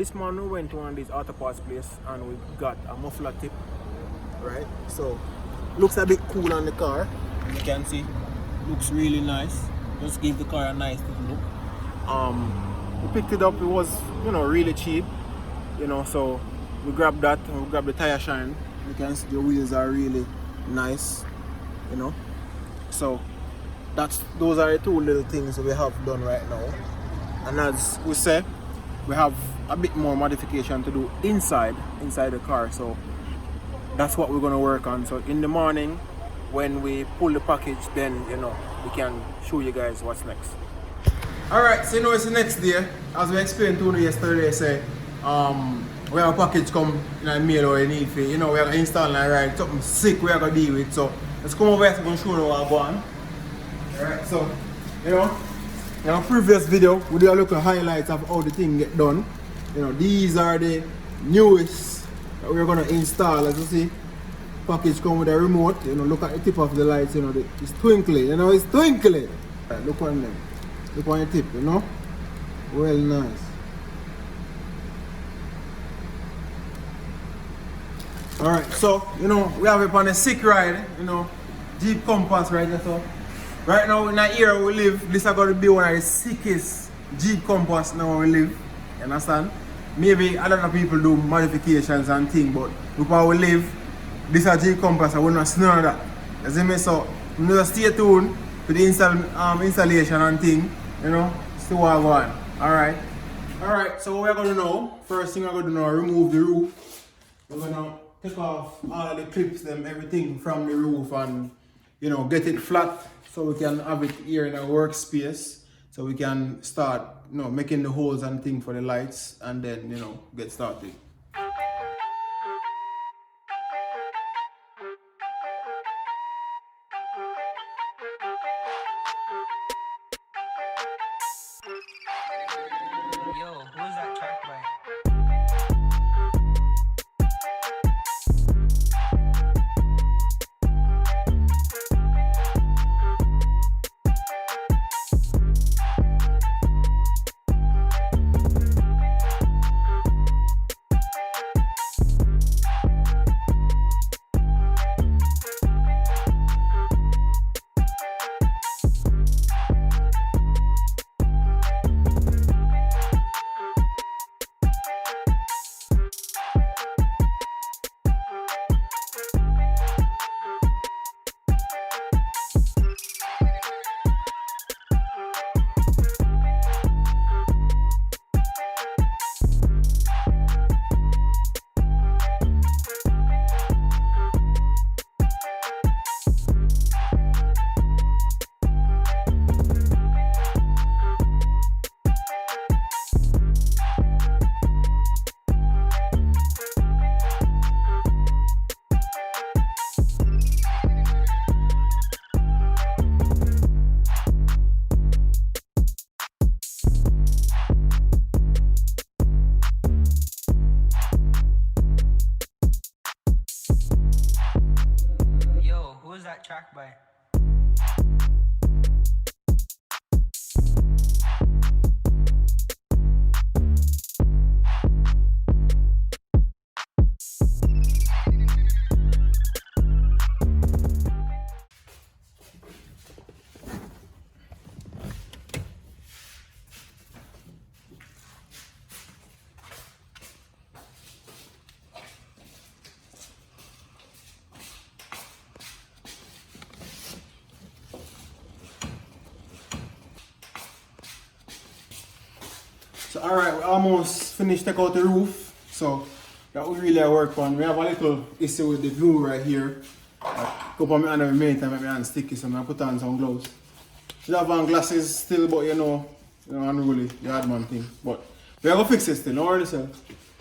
this morning we went to one of these auto parts place and we got a muffler tip, right? So looks a bit cool on the car. As you can see, looks really nice. Just give the car a nice little look. We picked it up. It was, you know, really cheap, you know. So we grabbed that and we grabbed the tire shine. You can see the wheels are really nice, you know. So those are the two little things we have done right now. And as we say, we have a bit more modification to do inside the car. So that's what we're gonna work on. So in the morning, when we pull the package, then you know we can show you guys what's next. Alright, so you know it's the next day. As we explained to you yesterday, say we have a package come in a mail or a need for, you know, we are gonna install and ride something sick we are gonna deal with. So let's come over here to show you what we're going. Alright, so you know, in our previous video we did a look at highlights of how the thing get done. You know, these are the newest that we're gonna install. As you see, package come with a remote. You know, look at the tip of the lights, you know, it's twinkly, you know, it's twinkly. Right, look on them. Look on the tip, you know. Well nice. Alright, so you know, we have it on a sick ride, you know, Jeep Compass right there. So right now in the area we live, this is going to be one of the sickest Jeep Compass now we live. You understand? Maybe a lot of people do modifications and things, but where we live, this is a Jeep Compass and we're not seeing none of that. You see me? So you know, stay tuned to the installation and thing, you know, see what we're going. Alright. Alright, so what we're going to do now, first thing we're going to do now, remove the roof. We're going to take off all of the clips, them, everything from the roof and, you know, get it flat so we can have it here in our workspace. So we can start, you know, making the holes and things for the lights and then, you know, get started. Yo, who is that track by? Who is that track by? So alright, we almost finished take out the roof. So that was really a work on. We have a little issue with the glue right here. Go on my hand every minute and make my hand sticky, so I put on some gloves. Should have on glasses still, but you know, unruly, the hard man thing. But we are gonna fix it still, don't worry yourself.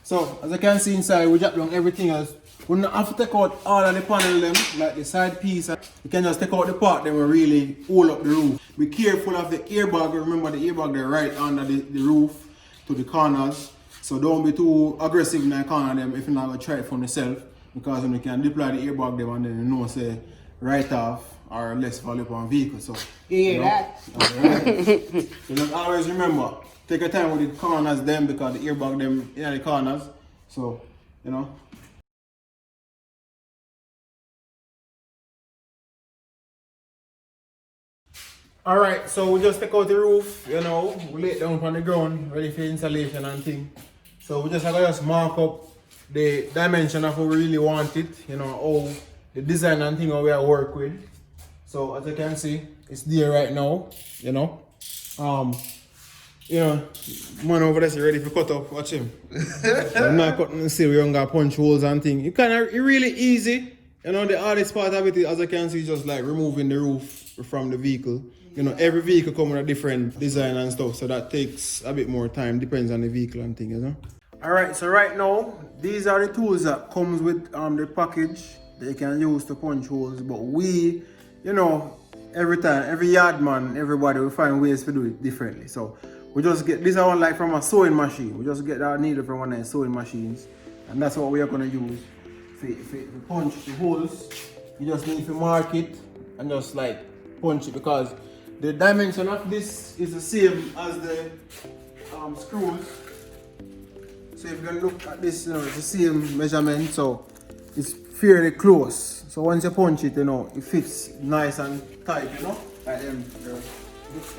So as you can see inside, we drop down everything else. We don't have to take out all of the panel them, like the side piece. You can just take out the part, then we really hold up the roof. Be careful of the airbag. Remember the airbag they're right under the roof to the corners. So don't be too aggressive in the corner them if you're not gonna try it for yourself. Because when you can deploy the airbag them and then you know say right off, or less valuable on vehicle. So You hear that? Alright. So just always remember, take your time with the corners them because the airbag them in the corners. So, you know. Alright, so we just take out the roof, you know, we lay it down on the ground, ready for installation and thing. So we just have to just mark up the dimension of how we really want it, you know, how the design and thing how we are work with. So as you can see, it's there right now, you know. You know, man over there is ready for cut up, watch him. I'm not cutting and see we don't got punch holes and thing. It really easy. You know, the hardest part of it, as you can see, is just like removing the roof from the vehicle. You know, every vehicle comes with a different design and stuff, so that takes a bit more time, depends on the vehicle and thing, you know. Alright, so right now, these are the tools that comes with the package that you can use to punch holes, but we, you know, every time, every yard man, everybody will find ways to do it differently. So we just get, this one like from a sewing machine, we just get that needle from one of the sewing machines, and that's what we are going to use. If you punch the holes, you just need to mark it and just like punch it, because the dimension of this is the same as the screws. So if you can look at this, you know, it's the same measurement, so it's fairly close. So once you punch it, you know, it fits nice and tight, you know, like them.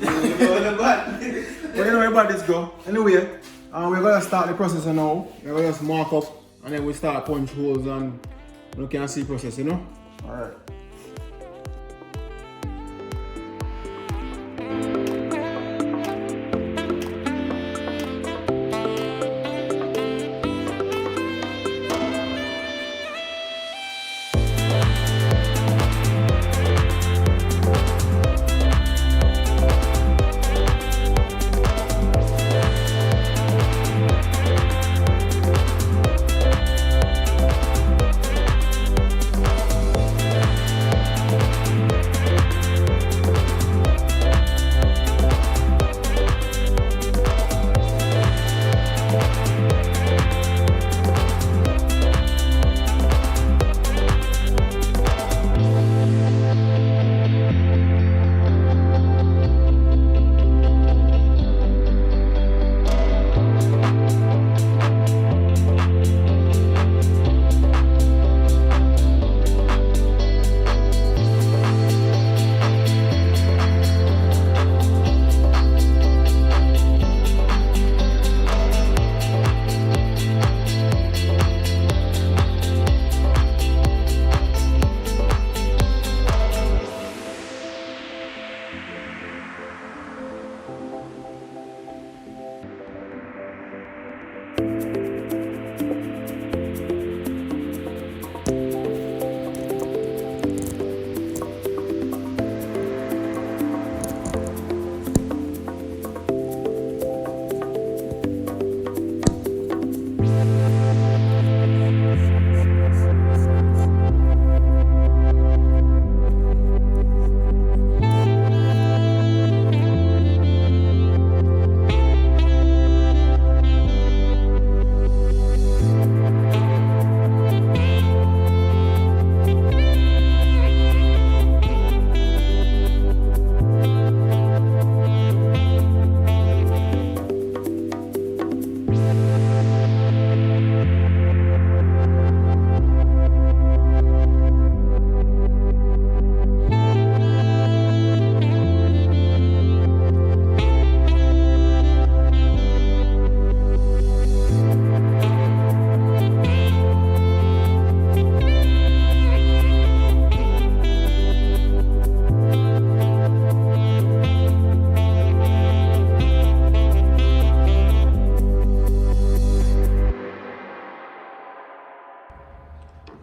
But you know where about this go. Anyway, we're gonna start the process now. We're gonna just mark up and then we start punch holes and you can see the process, you know. Alright.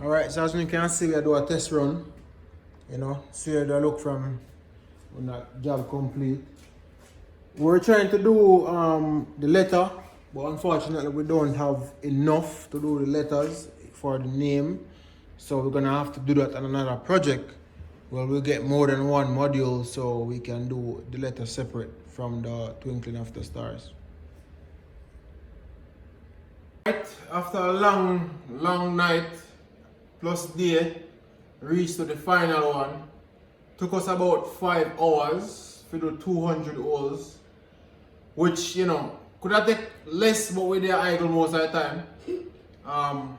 Alright, so as you can see, we do a test run. You know, see how they look from when that job complete. We're trying to do the letter, but unfortunately we don't have enough to do the letters for the name. So we're gonna have to do that on another project. Well, we'll get more than one module so we can do the letter separate from the twinkling of the stars. Right, after a long night plus day, reached to the final one. Took us about 5 hours to do 200 holes, which you know could have take less, but we there idle most of the time.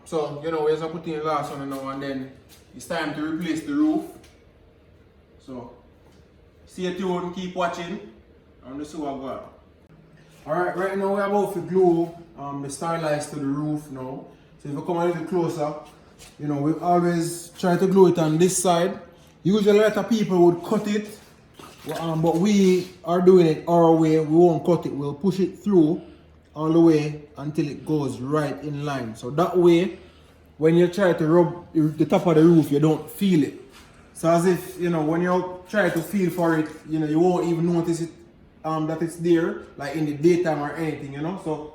So you know we just put in the last one now, and then it's time to replace the roof. So stay tuned, keep watching, and let's see what goes on. Alright, right now we're about to glue the starlights to the roof now. So if you come a little closer, you know, we always try to glue it on this side. Usually a lot of people would cut it, but we are doing it our way. We won't cut it, we'll push it through all the way until it goes right in line. So that way, when you try to rub the top of the roof, you don't feel it. So as if, you know, when you try to feel for it, you know, you won't even notice it, that it's there, like in the daytime or anything, you know. So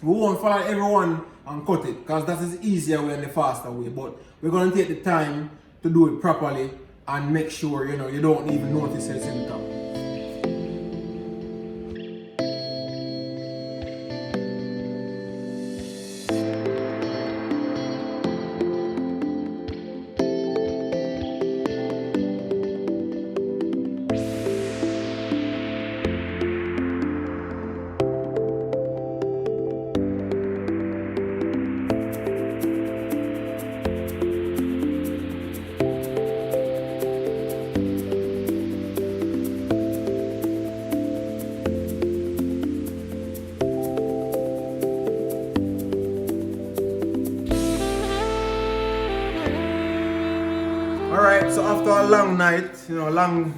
we won't follow everyone and cut it, because that is the easier way and the faster way. But we're going to take the time to do it properly and make sure, you know, you don't even notice it's in the top. Alright, so after a long night, you know, long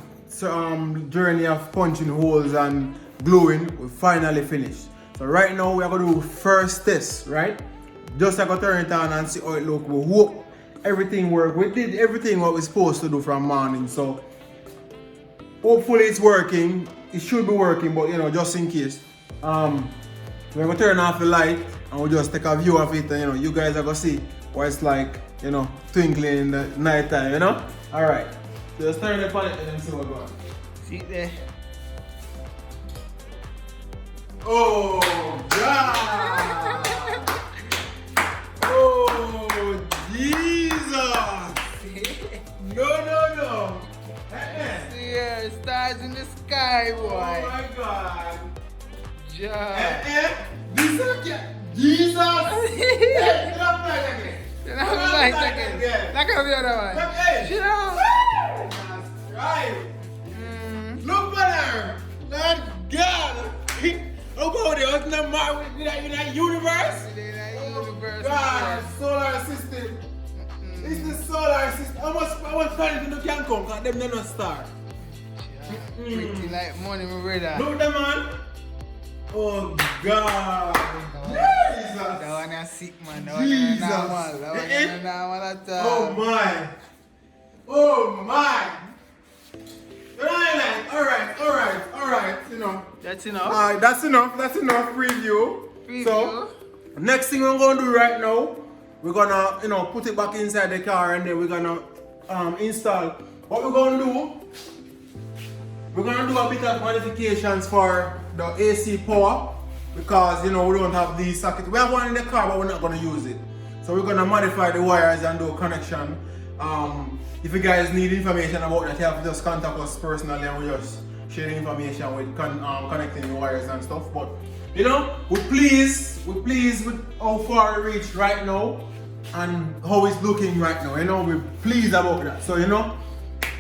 journey of punching holes and gluing, we finally finished. So right now we are going to do first test, right? Just like to turn it on and see how it looks. We hope everything works. We did everything what we're supposed to do from morning, so hopefully it's working. It should be working, but you know, just in case. We're going to turn off the light and we'll just take a view of it, and you know, you guys are going to see what it's like, you know, twinkling in the night time, you know? Alright, so let's turn it on and then see what's going on. See there? Oh, God! Oh, Jesus! No. Yeah, stars in the sky, boy. Oh my God! Ja. This is Jesus! Hey, get up there again! Then I'm like, that can be the other one. Hey! Shut up. That's right! Look at her! Lord God! Look how they open the mark in that universe! God, solar system! This is the solar system. How much planets you can come? Because them not star. Pretty like money, my brother. Look at them, man! Oh God! Jesus! That one is sick, man. That one is normal. That one is normal at all. Oh my! Oh my! Alright, you know. That's enough. That's enough preview. So, next thing we're gonna do right now, we're gonna, you know, put it back inside the car, and then we're gonna install. What we're gonna do, we're gonna do a bit of modifications for the AC power, because you know we don't have these sockets. We have one in the car, but we're not gonna use it. So we're gonna modify the wires and do a connection. If you guys need information about that, you have to just contact us personally, and we just share the information with connecting the wires and stuff. But you know, we're pleased with how far we reached right now and how it's looking right now. You know, we're pleased about that. So you know,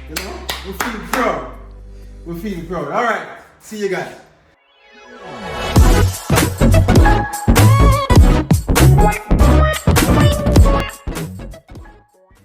we feel proud. We feel proud. All right, see you guys.